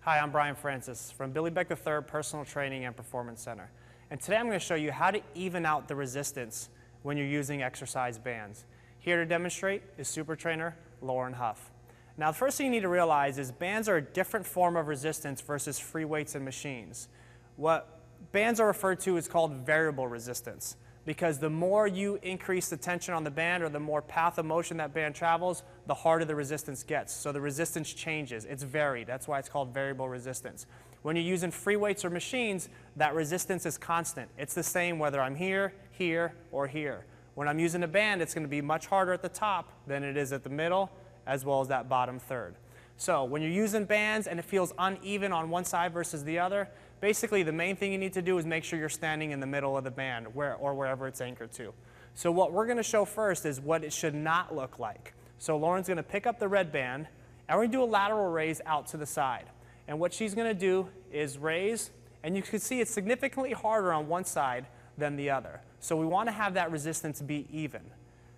Hi, I'm Brian Francis from Billy Beck III Personal Training and Performance Center. And today I'm going to show you how to even out the resistance when you're using exercise bands. Here to demonstrate is Super Trainer Lauren Huff. Now, the first thing you need to realize is bands are a different form of resistance versus free weights and machines. What bands are referred to is called variable resistance, because the more you increase the tension on the band or the more path of motion that band travels, the harder the resistance gets. So the resistance changes. It's varied. That's why it's called variable resistance. When you're using free weights or machines, that resistance is constant. It's the same whether I'm here, here, or here. When I'm using a band, it's going to be much harder at the top than it is at the middle, as well as that bottom third. So when you're using bands and it feels uneven on one side versus the other, basically the main thing you need to do is make sure you're standing in the middle of the band or wherever it's anchored to. So what we're going to show first is what it should not look like. So Lauren's going to pick up the red band and we're going to do a lateral raise out to the side. And what she's going to do is raise, and you can see it's significantly harder on one side than the other. So we want to have that resistance be even.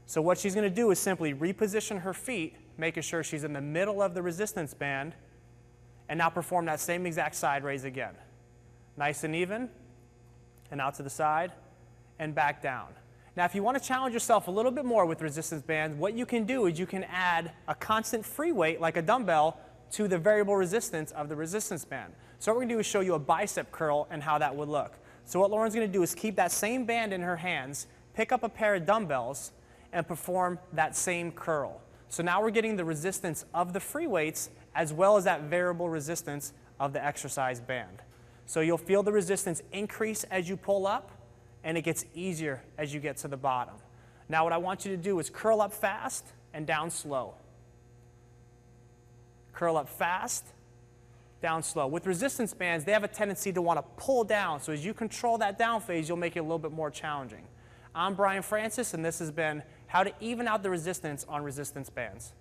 So what she's going to do is simply reposition her feet, making sure she's in the middle of the resistance band, and now perform that same exact side raise again. Nice and even, and out to the side, and back down. Now, if you want to challenge yourself a little bit more with resistance bands, what you can do is you can add a constant free weight, like a dumbbell, to the variable resistance of the resistance band. So what we're going to do is show you a bicep curl and how that would look. So what Lauren's going to do is keep that same band in her hands, pick up a pair of dumbbells, and perform that same curl. So now we're getting the resistance of the free weights as well as that variable resistance of the exercise band. So you'll feel the resistance increase as you pull up, and it gets easier as you get to the bottom. Now what I want you to do is curl up fast and down slow. Curl up fast, down slow. With resistance bands, they have a tendency to want to pull down. So as you control that down phase, you'll make it a little bit more challenging. I'm Brian Francis, and this has been how to even out the resistance on resistance bands.